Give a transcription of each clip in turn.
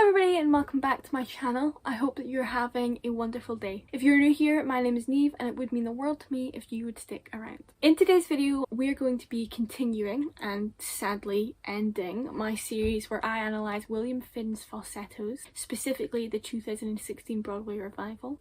everybody and welcome back to my channel. I hope that you're having a wonderful day. If you're new here, my name is Neve and it would mean the world to me if you would stick around. In today's video, we're going to be continuing and sadly ending my series where I analyse William Finn's Falsettos, specifically the 2016 Broadway revival.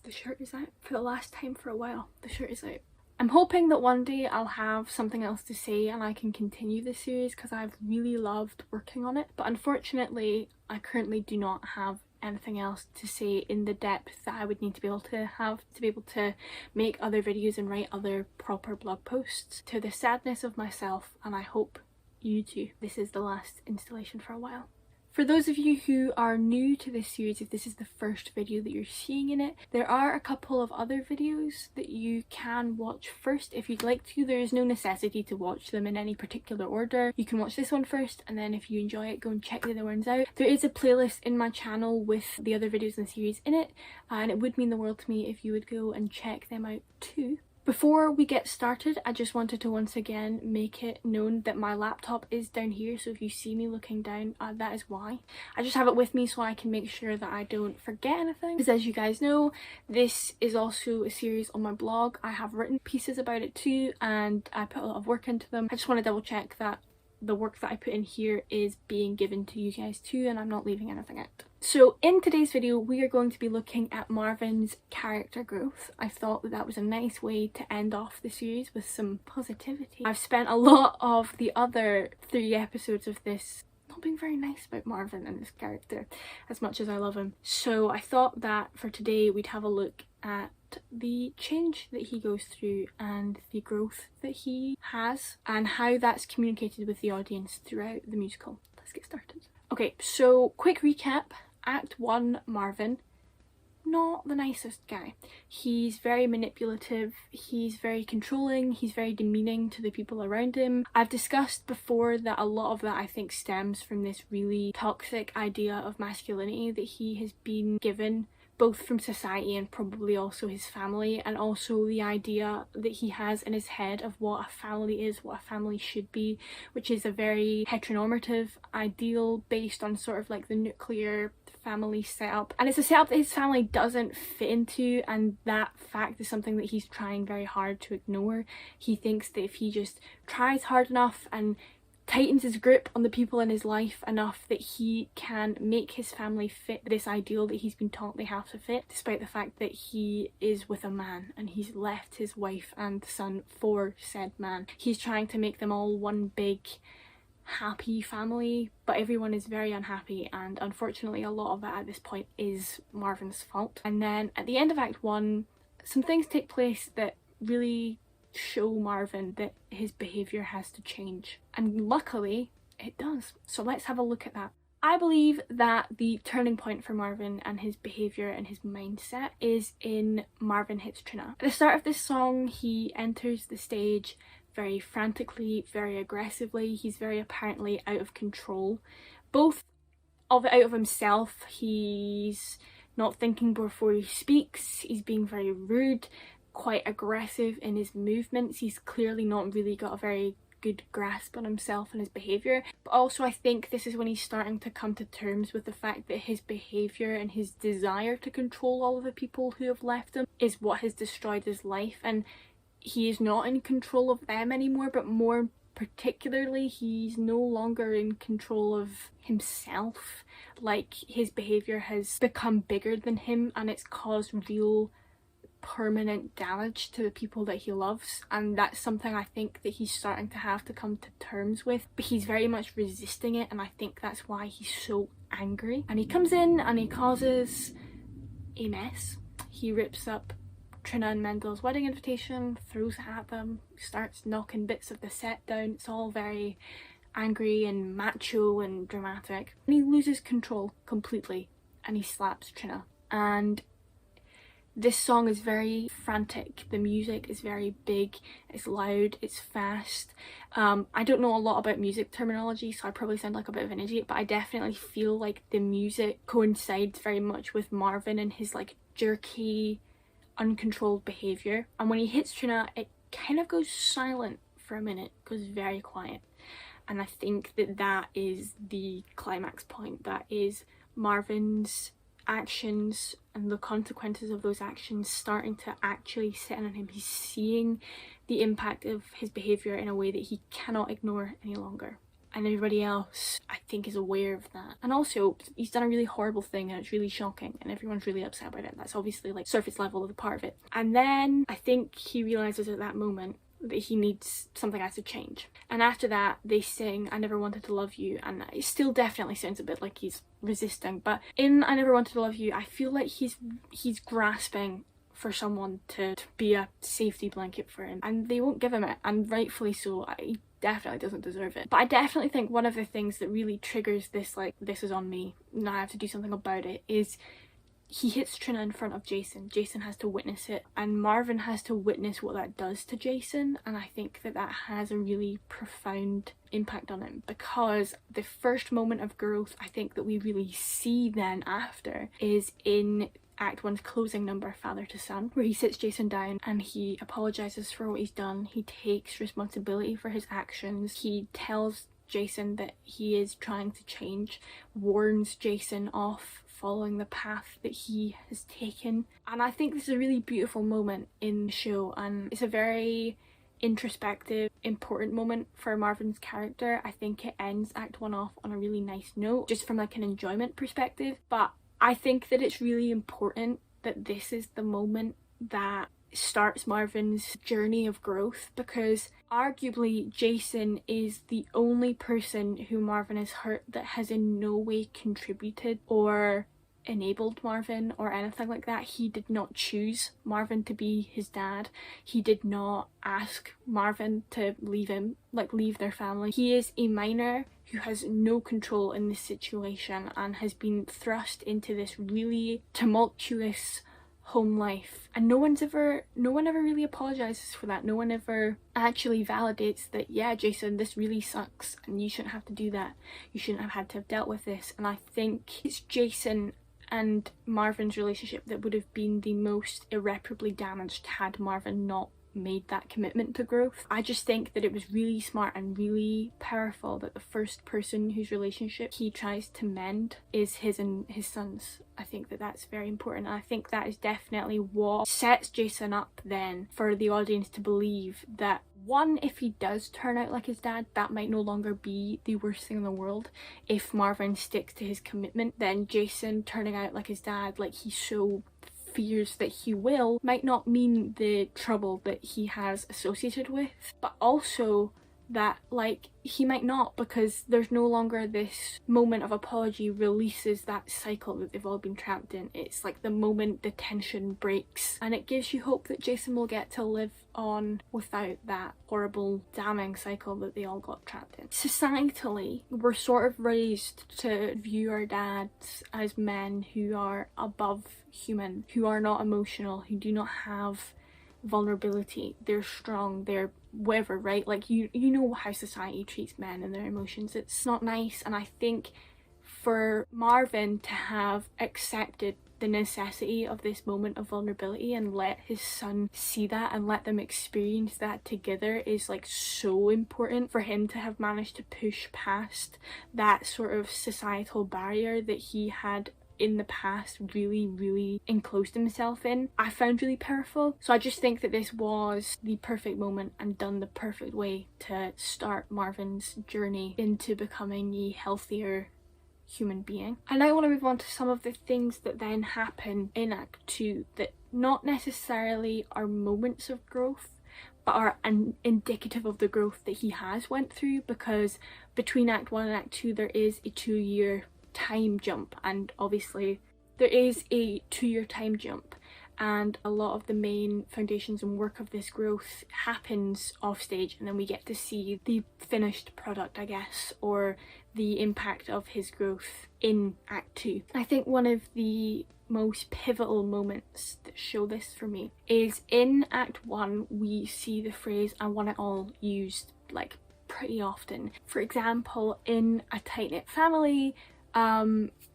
The shirt is out. For the last time for a while, the shirt is out. I'm hoping that one day I'll have something else to say and I can continue this series because I've really loved working on it, but unfortunately I currently do not have anything else to say in the depth that I would need to be able to make other videos and write other proper blog posts, to the sadness of myself, and I hope you too. This is the last installation for a while. For those of you who are new to this series, if this is the first video that you're seeing in it, there are a couple of other videos that you can watch first if you'd like to. There is no necessity to watch them in any particular order. You can watch this one first and then if you enjoy it, go and check the other ones out. There is a playlist in my channel with the other videos in the series in it, and it would mean the world to me if you would go and check them out too. Before we get started, I just wanted to once again make it known that my laptop is down here, so if you see me looking down, that is why. I just have it with me so I can make sure that I don't forget anything, because as you guys know, this is also a series on my blog. I have written pieces about it too and I put a lot of work into them. I just want to double check that the work that I put in here is being given to you guys too and I'm not leaving anything out. So in today's video we are going to be looking at Marvin's character growth. I thought that was a nice way to end off the series with some positivity. I've spent a lot of the other 3 episodes of this not being very nice about Marvin and his character as much as I love him. So I thought that for today we'd have a look at the change that he goes through and the growth that he has and how that's communicated with the audience throughout the musical. Let's get started. Okay, so quick recap. Act 1, Marvin, not the nicest guy. He's very manipulative, he's very controlling, he's very demeaning to the people around him. I've discussed before that a lot of that I think stems from this really toxic idea of masculinity that he has been given, both from society and probably also his family, and also the idea that he has in his head of what a family is, what a family should be, which is a very heteronormative ideal based on sort of like the nuclear family setup, and it's a setup that his family doesn't fit into, and that fact is something that he's trying very hard to ignore. He thinks that if he just tries hard enough and tightens his grip on the people in his life enough that he can make his family fit this ideal that he's been taught they have to fit, despite the fact that he is with a man and he's left his wife and son for said man. He's trying to make them all one big happy family, but everyone is very unhappy, and unfortunately a lot of that at this point is Marvin's fault. And then at the end of Act 1 some things take place that really show Marvin that his behaviour has to change, and luckily it does. So let's have a look at that. I believe that the turning point for Marvin and his behaviour and his mindset is in Marvin Hits Trina. At the start of this song he enters the stage very frantically, very aggressively. He's very apparently out of control, both out of himself. He's not thinking before he speaks, he's being very rude, quite aggressive in his movements. He's clearly not really got a very good grasp on himself and his behaviour, but also I think this is when he's starting to come to terms with the fact that his behaviour and his desire to control all of the people who have left him is what has destroyed his life, and he is not in control of them anymore, but more particularly he's no longer in control of himself. Like, his behaviour has become bigger than him and it's caused real permanent damage to the people that he loves, and that's something I think that he's starting to have to come to terms with, but he's very much resisting it, and I think that's why he's so angry. And he comes in and he causes a mess. He rips up Trina and Mendel's wedding invitation, throws it at them, starts knocking bits of the set down. It's all very angry and macho and dramatic, and he loses control completely and he slaps Trina. And this song is very frantic, the music is very big, it's loud, it's fast. I don't know a lot about music terminology, so I probably sound like a bit of an idiot, but I definitely feel like the music coincides very much with Marvin and his like jerky, uncontrolled behaviour. And when he hits Trina, it kind of goes silent for a minute, goes very quiet. And I think that that is the climax point. That is Marvin's actions and the consequences of those actions starting to actually sit on him. He's seeing the impact of his behaviour in a way that he cannot ignore any longer. And everybody else, I think, is aware of that. And also, he's done a really horrible thing and it's really shocking and everyone's really upset about it. That's obviously like surface level of a part of it. And then I think he realises at that moment that he needs something has to change. And after that, they sing I Never Wanted to Love You, and it still definitely sounds a bit like he's resisting, but in I Never Wanted to Love You, I feel like he's grasping for someone to be a safety blanket for him, and they won't give him it, and rightfully so. He definitely doesn't deserve it. But I definitely think one of the things that really triggers this, like, this is on me, now I have to do something about it, is he hits Trina in front of Jason. Jason has to witness it, and Marvin has to witness what that does to Jason, and I think that that has a really profound impact on him, because the first moment of growth I think that we really see then after is in Act 1's closing number, Father to Son, where he sits Jason down and he apologises for what he's done. He takes responsibility for his actions. He tells Jason that he is trying to change, warns Jason off following the path that he has taken. And I think this is a really beautiful moment in the show, and it's a very introspective, important moment for Marvin's character. I think it ends Act 1 off on a really nice note, just from like an enjoyment perspective. But I think that it's really important that this is the moment that starts Marvin's journey of growth, because arguably Jason is the only person who Marvin has hurt that has in no way contributed or enabled Marvin or anything like that. He did not choose Marvin to be his dad. He did not ask Marvin to leave him, like leave their family. He is a minor who has no control in this situation and has been thrust into this really tumultuous home life, and no one ever really apologizes for that. No one ever actually validates that, yeah, Jason, this really sucks and you shouldn't have to do that, you shouldn't have had to have dealt with this. And I think it's Jason and Marvin's relationship that would have been the most irreparably damaged had Marvin not made that commitment to growth. I just think that it was really smart and really powerful that the first person whose relationship he tries to mend is his and his son's. I think that that's very important, and I think that is definitely what sets Jason up then for the audience to believe that, one, if he does turn out like his dad, that might no longer be the worst thing in the world. If Marvin sticks to his commitment, then Jason turning out like his dad, like he so fears that he will, might not mean the trouble that he has associated with, but also that like he might not, because there's no longer this moment of apology releases that cycle that they've all been trapped in. It's like the moment the tension breaks, and it gives you hope that Jason will get to live on without that horrible damning cycle that they all got trapped in. Societally, we're sort of raised to view our dads as men who are above human, who are not emotional, who do not have vulnerability, they're strong, they're whatever, right? Like you know how society treats men and their emotions. It's not nice. And I think for Marvin to have accepted the necessity of this moment of vulnerability and let his son see that and let them experience that together is like so important for him to have managed to push past that sort of societal barrier that he had in the past really enclosed himself in. I found really powerful. So I just think that this was the perfect moment and done the perfect way to start Marvin's journey into becoming a healthier human being. And I want to move on to some of the things that then happen in Act 2 that not necessarily are moments of growth, but are indicative of the growth that he has went through, because between Act 1 and Act 2 there is a 2-year time jump, and obviously there is a 2-year time jump, and a lot of the main foundations and work of this growth happens off stage, and then we get to see the finished product, I guess, or the impact of his growth in Act 2. I think one of the most pivotal moments that show this for me is in Act 1. We see the phrase "I want it all" used like pretty often. For example, in A Tight-Knit Family,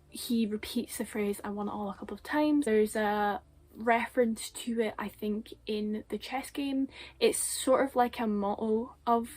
he repeats the phrase "I want it all" a couple of times. There's a reference to it, I think, in the chess game. It's sort of like a motto of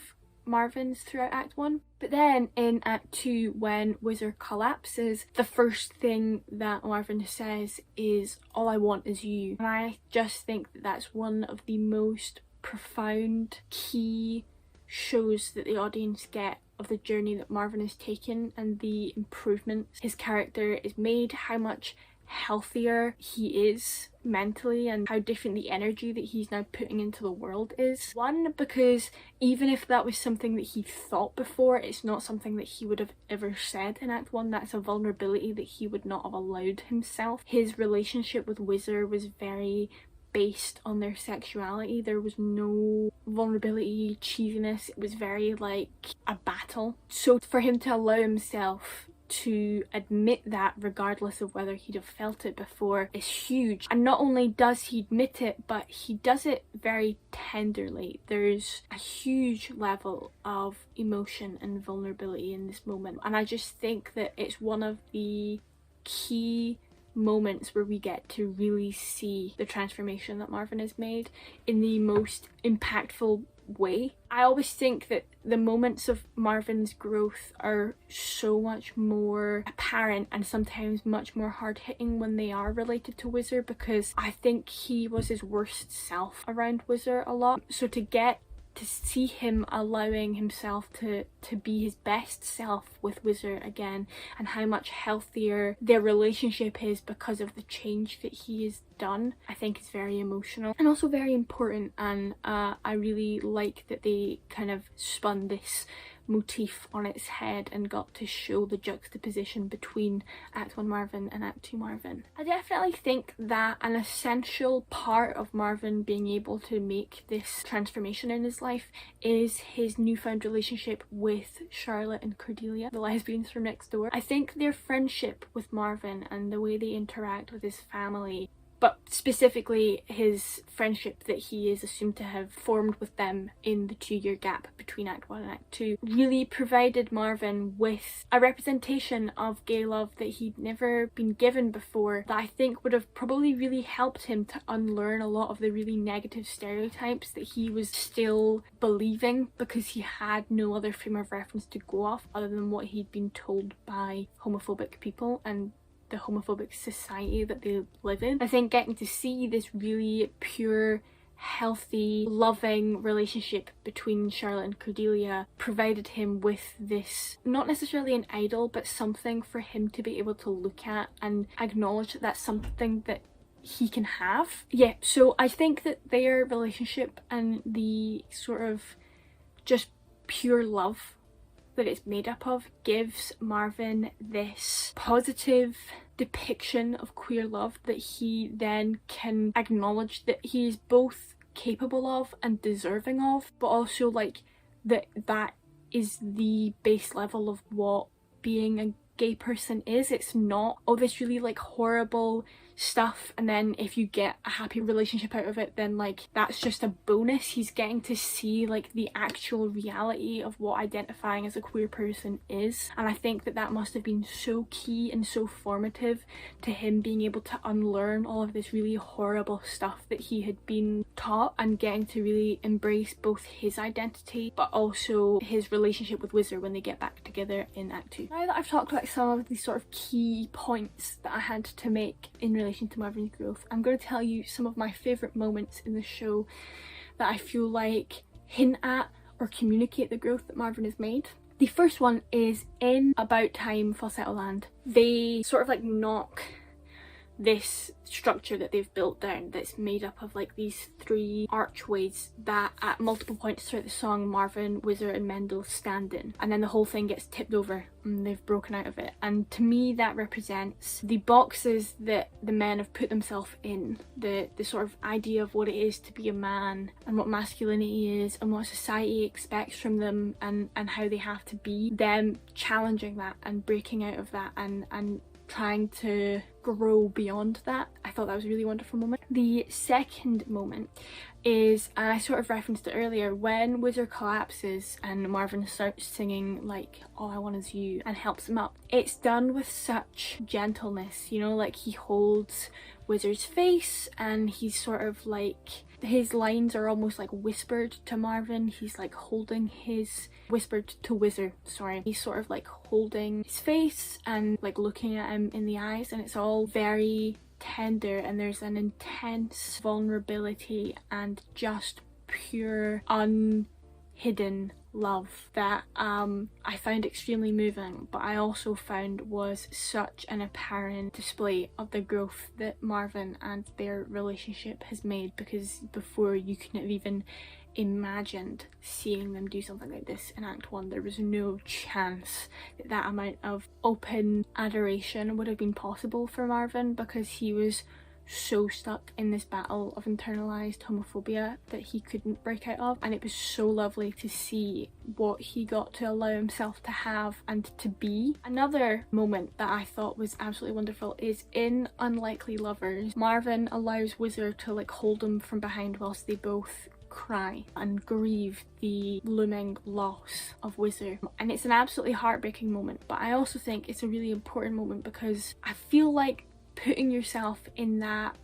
Marvin's throughout Act 1. But then in Act 2, when Whizzer collapses, the first thing that Marvin says is, "All I want is you." And I just think that that's one of the most profound key shows that the audience get of the journey that Marvin has taken and the improvements his character is made, how much healthier he is mentally, and how different the energy that he's now putting into the world is. One, because even if that was something that he thought before, it's not something that he would have ever said in Act 1. That's a vulnerability that he would not have allowed himself. His relationship with Whizzer was very based on their sexuality. There was no vulnerability, cheesiness. It was very like a battle. So for him to allow himself to admit that, regardless of whether he'd have felt it before, is huge. And not only does he admit it, but he does it very tenderly. There's a huge level of emotion and vulnerability in this moment, and I just think that it's one of the key moments where we get to really see the transformation that Marvin has made in the most impactful way. I always think that the moments of Marvin's growth are so much more apparent and sometimes much more hard-hitting when they are related to Whizzer, because I think he was his worst self around Whizzer a lot. So to get to see him allowing himself to be his best self with Whizzer again, and how much healthier their relationship is because of the change that he has done, I think is very emotional and also very important. And I really like that they kind of spun this motif on its head and got to show the juxtaposition between Act 1 Marvin and Act 2 Marvin. I definitely think that an essential part of Marvin being able to make this transformation in his life is his newfound relationship with Charlotte and Cordelia, the lesbians from next door. I think their friendship with Marvin and the way they interact with his family, but specifically his friendship that he is assumed to have formed with them in the 2-year gap between Act 1 and Act 2, really provided Marvin with a representation of gay love that he'd never been given before, that I think would have probably really helped him to unlearn a lot of the really negative stereotypes that he was still believing, because he had no other frame of reference to go off other than what he'd been told by homophobic people and the homophobic society that they live in. I think getting to see this really pure, healthy, loving relationship between Charlotte and Cordelia provided him with this, not necessarily an idol, but something for him to be able to look at and acknowledge that that's something that he can have. Yeah, so I think that their relationship and the sort of just pure love that it's made up of gives Marvin this positive depiction of queer love that he then can acknowledge that he is both capable of and deserving of, but also like that is the base level of what being a gay person is. It's not all this really like horrible stuff, and then if you get a happy relationship out of it, then like that's just a bonus. He's getting to see like the actual reality of what identifying as a queer person is, and I think that that must have been so key and so formative to him being able to unlearn all of this really horrible stuff that he had been taught, and getting to really embrace both his identity but also his relationship with Whizzer when they get back together in Act 2. Now that I've talked about some of the sort of key points that I had to make in relation to Marvin's growth, I'm going to tell you some of my favourite moments in the show that I feel like hint at or communicate the growth that Marvin has made. The first one is in About Time Falsetto Land. They sort of like knock this structure that they've built down that's made up of like these 3 archways that at multiple points throughout the song Marvin, Whizzer and Mendel stand in, and then the whole thing gets tipped over and they've broken out of it. And to me that represents the boxes that the men have put themselves in, the sort of idea of what it is to be a man and what masculinity is and what society expects from them, and how they have to be, them challenging that and breaking out of that and trying to grow beyond that. I thought that was a really wonderful moment. The second moment is, and I sort of referenced it earlier, when Whizzer collapses and Marvin starts singing like All I Want Is You and helps him up. It's done with such gentleness, you know, like he holds Whizzer's face and he's sort of like His lines are almost like whispered to Marvin. He's like holding his, whispered to Whizzer, sorry. He's sort of like holding his face and like looking at him in the eyes, and it's all very tender, and there's an intense vulnerability and just pure unhidden love that I found extremely moving, but I also found was such an apparent display of the growth that Marvin and their relationship has made, because before you couldn't have even imagined seeing them do something like this in Act 1. There was no chance that that amount of open adoration would have been possible for Marvin, because he was so stuck in this battle of internalized homophobia that he couldn't break out of, and it was so lovely to see what he got to allow himself to have and to be. Another moment that I thought was absolutely wonderful is in Unlikely Lovers. Marvin allows Whizzer to like hold him from behind whilst they both cry and grieve the looming loss of Whizzer, and it's an absolutely heartbreaking moment, but I also think it's a really important moment because I feel like putting yourself in that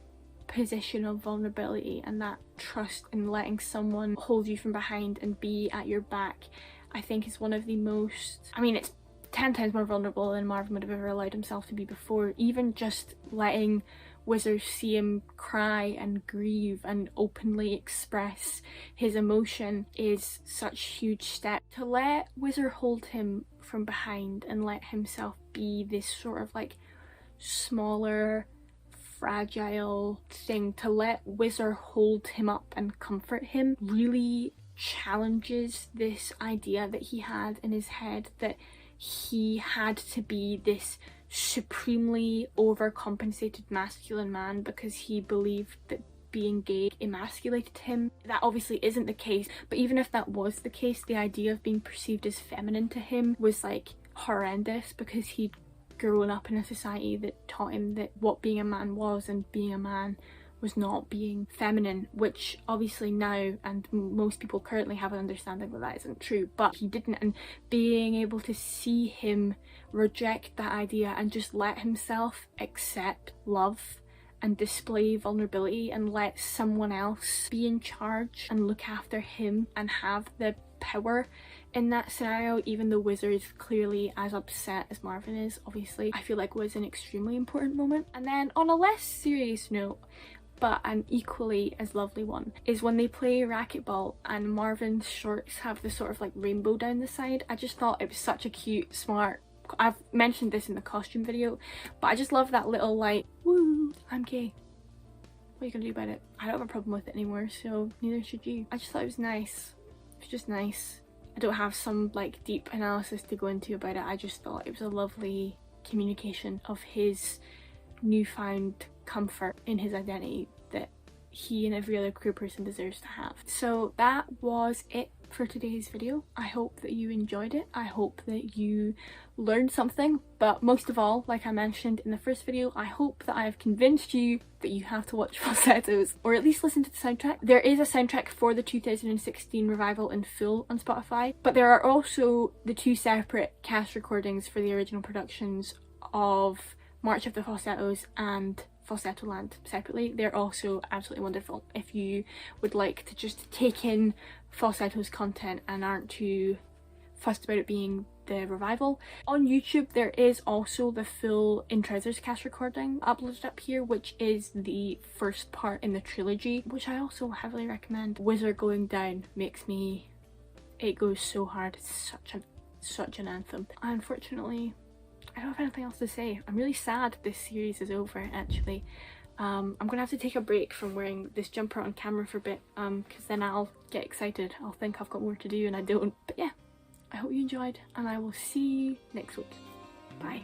position of vulnerability and that trust and letting someone hold you from behind and be at your back, I think is one of the most, I mean, it's 10 times more vulnerable than Marvin would have ever allowed himself to be before. Even just letting Whizzer see him cry and grieve and openly express his emotion is such a huge step. To let Whizzer hold him from behind and let himself be this sort of like smaller, fragile thing, to let Whizzer hold him up and comfort him, really challenges this idea that he had in his head that he had to be this supremely overcompensated masculine man because he believed that being gay emasculated him. That obviously isn't the case, but even if that was the case, the idea of being perceived as feminine to him was like horrendous, because he'd grown up in a society that taught him that what being a man was, and being a man was not being feminine, which obviously now and most people currently have an understanding that that isn't true, but he didn't. And being able to see him reject that idea and just let himself accept love and display vulnerability and let someone else be in charge and look after him and have the power in that scenario, even though Whizzer is clearly as upset as Marvin is, obviously, I feel like was an extremely important moment. And then on a less serious note, but an equally as lovely one, is when they play racquetball and Marvin's shorts have this sort of like rainbow down the side. I just thought it was such a cute, smart, I've mentioned this in the costume video, but I just love that little like, woo, I'm gay. What are you gonna do about it? I don't have a problem with it anymore, so neither should you. I just thought it was nice. It's just nice. I don't have some like deep analysis to go into about it. I just thought it was a lovely communication of his newfound comfort in his identity that he and every other queer person deserves to have. So that was it for today's video. I hope that you enjoyed it. I hope that you learned something, but most of all, like I mentioned in the first video, I hope that I have convinced you that you have to watch Falsettos, or at least listen to the soundtrack. There is a soundtrack for the 2016 revival in full on Spotify, but there are also the two separate cast recordings for the original productions of March of the Falsettos and Falsetto Land separately. They're also absolutely wonderful if you would like to just take in Falsetto's content and aren't too fussed about it being the revival. On YouTube there is also the full In Trousers cast recording uploaded up here, which is the first part in the trilogy, which I also heavily recommend. Whizzer going down makes me, it goes so hard. It's such an anthem. Unfortunately, I don't have anything else to say. I'm really sad this series is over, actually. I'm gonna have to take a break from wearing this jumper on camera for a bit, because then I'll get excited. I'll think I've got more to do and I don't. But yeah, I hope you enjoyed, and I will see you next week. Bye.